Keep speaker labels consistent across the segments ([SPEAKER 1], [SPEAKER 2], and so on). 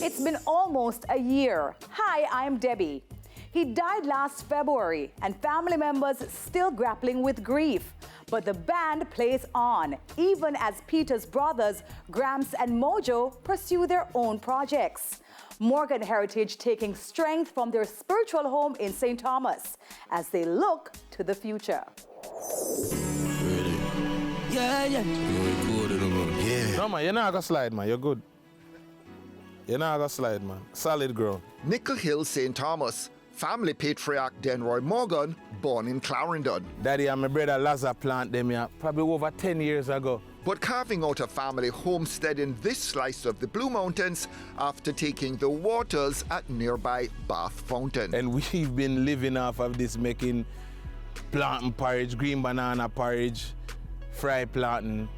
[SPEAKER 1] It's been almost a year. Hi, I'm Debbie. He died last February, and family members still grappling with grief. But the band plays on, even as Peter's brothers, Gramps and Mojo, pursue their own projects. Morgan Heritage taking strength from their spiritual home in St. Thomas as they look to the future.
[SPEAKER 2] Really? Yeah. You recorded them, yeah.
[SPEAKER 3] No, man, you're not gonna slide, man. You're good. You're not gonna slide, man. Solid ground.
[SPEAKER 4] Nickel Hill, St. Thomas. Family patriarch Denroy Morgan, born in Clarendon.
[SPEAKER 3] Daddy and my brother Lazar plant them here probably over 10 years ago.
[SPEAKER 4] But carving out a family homestead in this slice of the Blue Mountains after taking the waters at nearby Bath Fountain.
[SPEAKER 3] And we've been living off of this, making plantain porridge, green banana porridge, fry plantain,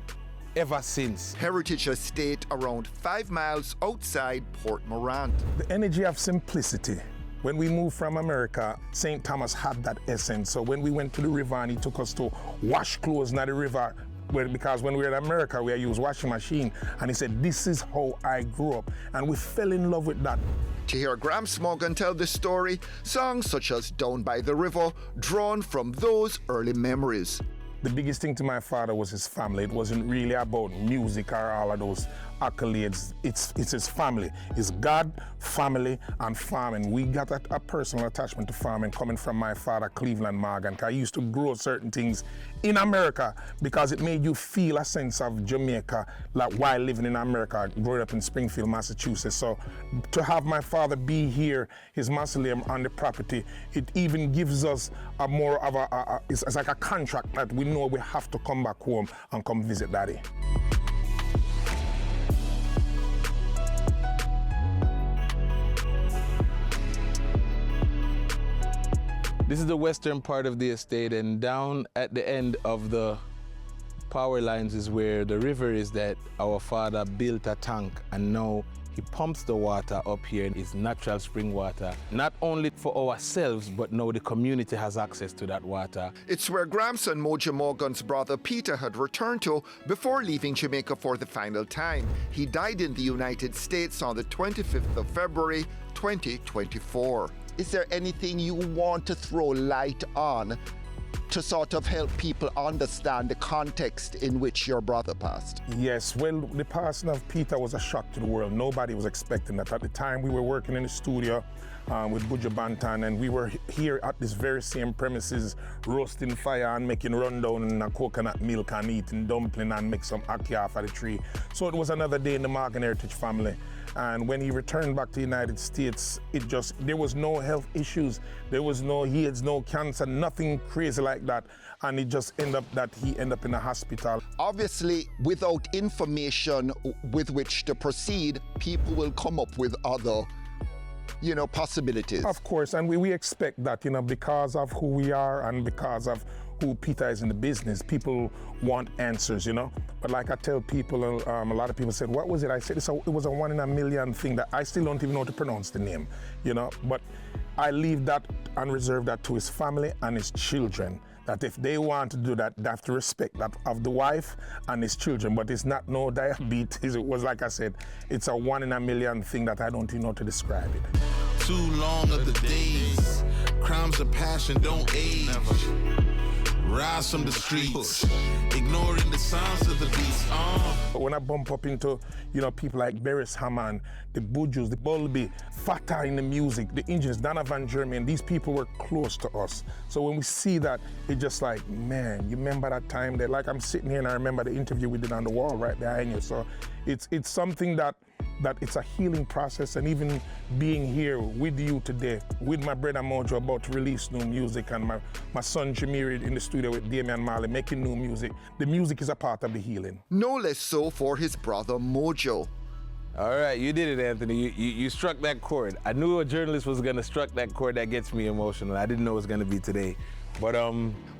[SPEAKER 3] ever since.
[SPEAKER 4] Heritage Estate around 5 miles outside Port Morant.
[SPEAKER 5] The energy of simplicity. When we moved from America, St. Thomas had that essence. So when we went to the river and he took us to wash clothes in the river, because when we were in America, we used washing machine. And he said, this is how I grew up. And we fell in love with that.
[SPEAKER 4] To hear Gramps Morgan tell the story, songs such as Down by the River, drawn from those early memories.
[SPEAKER 5] The biggest thing to my father was his family. It wasn't really about music or all of those accolades. It's his family. It's God, family, and farming. We got a personal attachment to farming coming from my father, Cleveland Morgan. I used to grow certain things in America because it made you feel a sense of Jamaica, like while living in America, growing up in Springfield, Massachusetts. So to have my father be here, his mausoleum on the property, it even gives us a more of it's like a contract that we know we have to come back home and come visit Daddy.
[SPEAKER 3] This is the western part of the estate, and down at the end of the power lines is where the river is that our father built a tank, and now he pumps the water up here. It's natural spring water, not only for ourselves, but now the community has access to that water.
[SPEAKER 4] It's where Gramps and Mojo Morgan's brother Peter had returned to before leaving Jamaica for the final time. He died in the United States on the 25th of February, 2024. Is there anything you want to throw light on to sort of help people understand the context in which your brother passed?
[SPEAKER 5] Yes, well, the passing of Peter was a shock to the world. Nobody was expecting that. At the time, we were working in the studio with Buju Banton, and we were here at this very same premises, roasting fire and making rundown and coconut milk and eating dumpling and make some ackee off of the tree. So it was another day in the Morgan Heritage family. And when he returned back to the United States, there was no health issues. There was no AIDS, no cancer, nothing crazy like that. And it just ended up that he ended up in a hospital.
[SPEAKER 4] Obviously, without information with which to proceed, people will come up with other, possibilities.
[SPEAKER 5] Of course, and we expect that, because of who we are and because of who Peter is in the business, people want answers, But like I tell people, a lot of people said, what was it? I said, it was a 1 in a million thing that I still don't even know how to pronounce the name, But I leave that and reserve that to his family and his children. That if they want to do that, they have to respect that of the wife and his children. But it's not no diabetes. It was, like I said, it's a 1 in a million thing that I don't even know how to describe it.
[SPEAKER 2] Too long of the days, crimes of passion don't age. Rise from the streets, ignoring the sounds of the beats.
[SPEAKER 5] But when I bump up into, people like Beres Hammond, the Bujus, the Bulby, Fata in the music, the Indians, Donna Van Germain, these people were close to us. So when we see that, it's just like, man, you remember that time that, like I'm sitting here and I remember the interview we did on the wall right behind you. So it's something that it's a healing process, and even being here with you today, with my brother Mojo about to release new music, and my son Jamiri in the studio with Damian Marley making new music. The music is a part of the healing.
[SPEAKER 4] No less so for his brother Mojo.
[SPEAKER 3] All right, you did it, Anthony. You struck that chord. I knew a journalist was gonna struck that chord that gets me emotional. I didn't know it was gonna be today. But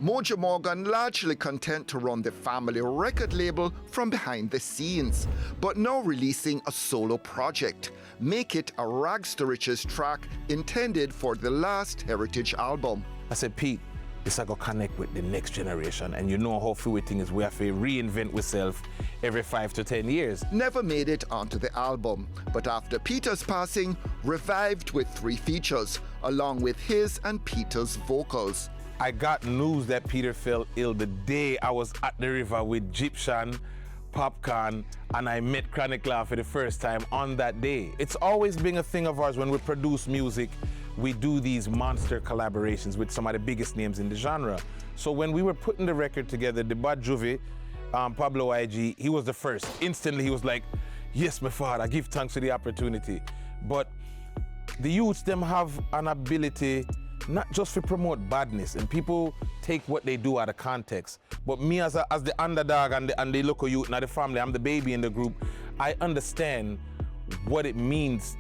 [SPEAKER 4] Mojo Morgan largely content to run the family record label from behind the scenes, but now releasing a solo project. Make It a Rags to Riches track intended for the last Heritage album.
[SPEAKER 3] I said, Pete, this I go connect with the next generation. And you know how fluid thing is. We have to reinvent ourselves every 5 to 10 years.
[SPEAKER 4] Never made it onto the album, but after Peter's passing, revived with 3 features, along with his and Peter's vocals.
[SPEAKER 3] I got news that Peter fell ill the day I was at the river with Egyptian, Popcorn, and I met Chronic Law for the first time on that day. It's always been a thing of ours when we produce music, we do these monster collaborations with some of the biggest names in the genre. So when we were putting the record together, the Bad Juvie, Pablo IG, he was the first. Instantly he was like, yes, my father, I give thanks for the opportunity. But the youths, them have an ability not just to promote badness, and people take what they do out of context. But me as the underdog and the local youth and the family, I'm the baby in the group, I understand what it means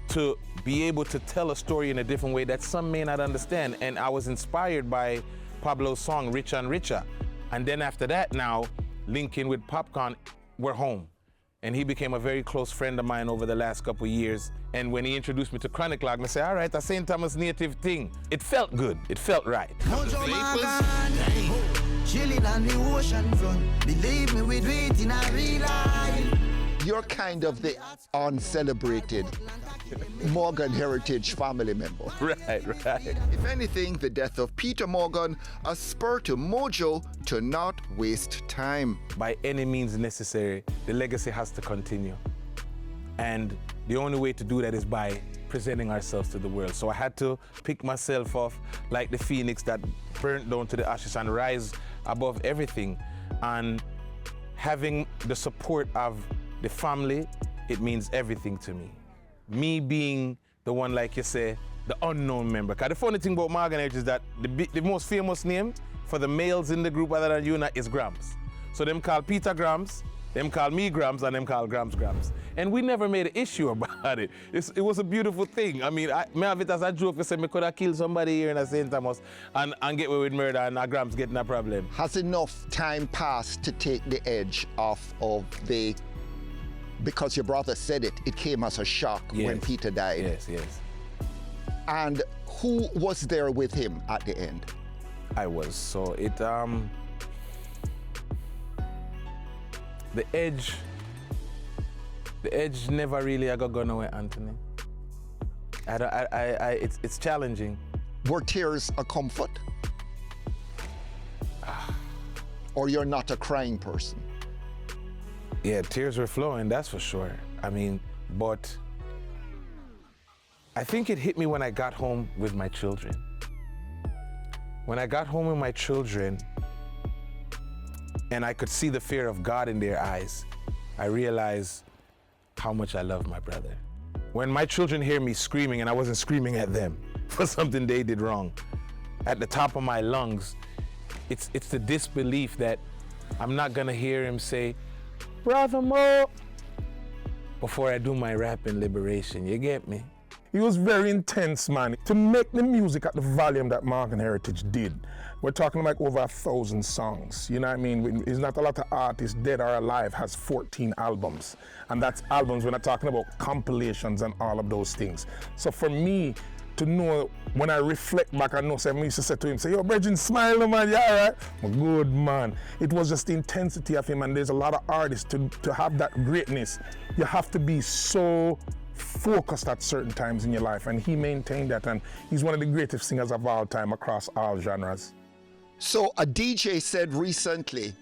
[SPEAKER 3] to be able to tell a story in a different way that some may not understand. And I was inspired by Pablo's song, Richer and Richer. And then after that now, linking with Popcorn, we're home. And he became a very close friend of mine over the last couple of years. And when he introduced me to Chronic Log, I said, all right, that's St. Thomas native thing. It felt good, it felt right.
[SPEAKER 6] Chilling on the ocean front, believe me, we do it in a real life.
[SPEAKER 4] You're kind of the uncelebrated Morgan heritage family member.
[SPEAKER 3] Right.
[SPEAKER 4] If anything, the death of Peter Morgan, a spur to Mojo to not waste time.
[SPEAKER 3] By any means necessary, the legacy has to continue. And the only way to do that is by presenting ourselves to the world. So I had to pick myself off like the phoenix that burnt down to the ashes and rise above everything. And having the support of the family, it means everything to me. Me being the one, like you say, the unknown member. Because the funny thing about Morgan Heritage is that the most famous name for the males in the group other than you is Gramps. So them call Peter Gramps, them call me Gramps, and them call Gramps Gramps. And we never made an issue about it. It was a beautiful thing. I mean, I have it as a joke. I said, I could have killed somebody here in St. Thomas and get away with murder and Gramps getting a problem.
[SPEAKER 4] Has enough time passed to take the edge off of the... Because your brother said it came as a shock when Peter died.
[SPEAKER 3] Yes.
[SPEAKER 4] And who was there with him at the end?
[SPEAKER 3] I was. So the edge never really got gone away, Anthony. It's challenging.
[SPEAKER 4] Were tears a comfort? Or you're not a crying person?
[SPEAKER 3] Yeah, tears were flowing, that's for sure. I mean, but I think it hit me when I got home with my children. When I got home with my children and I could see the fear of God in their eyes, I realized how much I love my brother. When my children hear me screaming, and I wasn't screaming at them for something they did wrong, at the top of my lungs, it's the disbelief that I'm not gonna hear him say, Brother Mo, before I do my rapping liberation, you get me?
[SPEAKER 5] He was very intense, man. To make the music at the volume that Morgan Heritage did, we're talking like over 1,000 songs. You know what I mean? It's not a lot of artists, dead or alive, has 14 albums. And that's albums, we're not talking about compilations and all of those things. So for me, to know, when I reflect back, I know, I used to say to him, yo, Bridget, smile, no, man, yeah, all right? Well, good, man. It was just the intensity of him, and there's a lot of artists, to have that greatness, you have to be so focused at certain times in your life, and he maintained that, and he's one of the greatest singers of all time across all genres.
[SPEAKER 4] So a DJ said recently,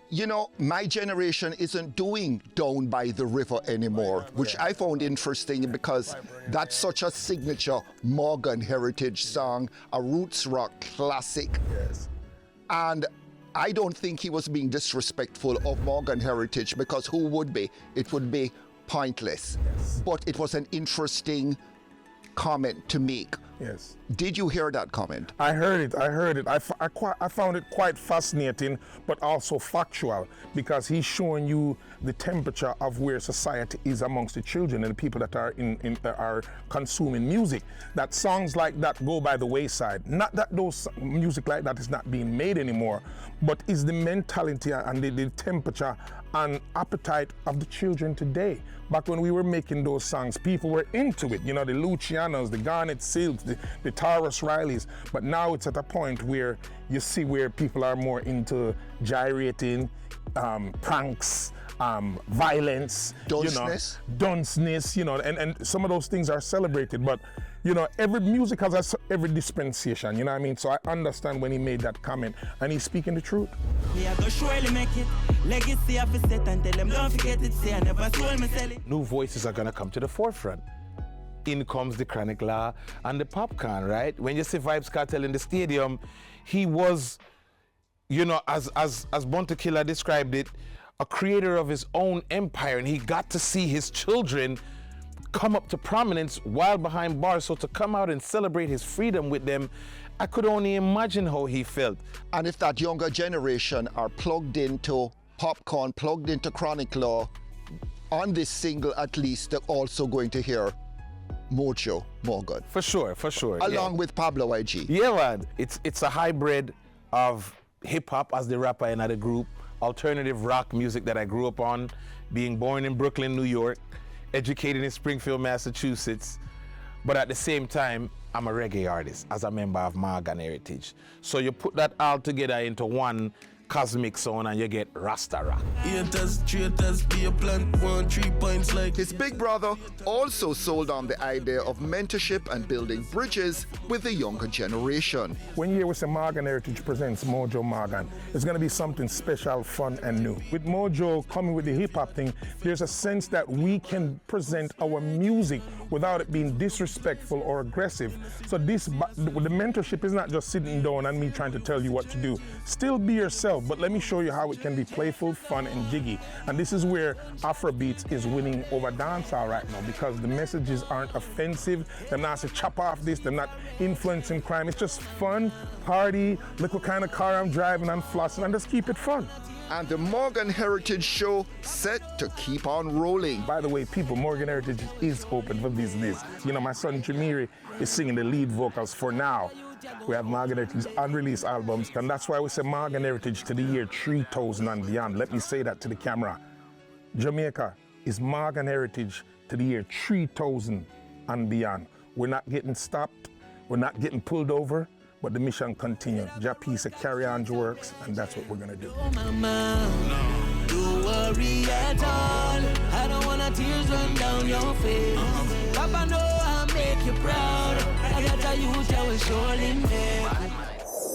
[SPEAKER 4] you know, my generation isn't doing Down by the River anymore, which I found interesting because that's such a signature Morgan Heritage song, a roots rock classic.
[SPEAKER 5] Yes.
[SPEAKER 4] And I don't think he was being disrespectful of Morgan Heritage, because who would be? It would be pointless.
[SPEAKER 5] Yes.
[SPEAKER 4] But it was an interesting comment to make.
[SPEAKER 5] Yes.
[SPEAKER 4] Did you hear that comment?
[SPEAKER 5] I heard it. I found it quite fascinating, but also factual, because he's showing you the temperature of where society is amongst the children and the people that are consuming music. That songs like that go by the wayside. Not that those music like that is not being made anymore, but is the mentality and the temperature and appetite of the children today. Back when we were making those songs, people were into it. You know, the Lucianos, the Garnet Silks, the Taurus Rileys. But now it's at a point where you see where people are more into gyrating, pranks, violence,
[SPEAKER 4] dunceness,
[SPEAKER 5] and some of those things are celebrated. But every music has every dispensation. You know what I mean? So I understand when he made that comment, and he's speaking the truth.
[SPEAKER 3] New voices are gonna come to the forefront. In comes the Chronic Law and the Popcorn, right? When you see Vybz Kartel in the stadium, he was, as Bunta Killer described it, a creator of his own empire, and he got to see his children come up to prominence while behind bars. So to come out and celebrate his freedom with them, I could only imagine how he felt.
[SPEAKER 4] And if that younger generation are plugged into Popcorn, plugged into Chronic Law, on this single at least, they're also going to hear Mojo Morgan.
[SPEAKER 3] For sure.
[SPEAKER 4] Along with Pablo IG.
[SPEAKER 3] Yeah, man. It's a hybrid of hip-hop as the rapper in the group, alternative rock music that I grew up on, being born in Brooklyn, New York, educated in Springfield, Massachusetts, but at the same time, I'm a reggae artist as a member of Morgan Heritage. So you put that all together into one cosmic sound and you get Rasta rock.
[SPEAKER 4] His big brother also sold on the idea of mentorship and building bridges with the younger generation.
[SPEAKER 5] When you say Morgan Heritage presents Mojo Morgan, it's going to be something special, fun, and new. With Mojo coming with the hip-hop thing, there's a sense that we can present our music without it being disrespectful or aggressive. So the mentorship is not just sitting down and me trying to tell you what to do. Still be yourself, but let me show you how it can be playful, fun, and jiggy. And this is where Afrobeats is winning over dancehall right now, because the messages aren't offensive. They're not to chop off this, they're not influencing crime. It's just fun, party, look what kind of car I'm driving, I'm flossing, and just keep it fun.
[SPEAKER 4] And the Morgan Heritage Show set to keep on rolling.
[SPEAKER 5] By the way, people, Morgan Heritage is open for business. My son Jamiri is singing the lead vocals for now. We have Morgan Heritage's unreleased albums, and that's why we say Morgan Heritage to the year 3000 and beyond. Let me say that to the camera. Jamaica is Morgan Heritage to the year 3000 and beyond. We're not getting stopped, we're not getting pulled over, but the mission continues. Japi said carry on your works, and that's what we're gonna do.
[SPEAKER 6] Don't worry at all. I don't wanna tears run down your face. Papa know I'll make you proud. I got a youth I will surely make.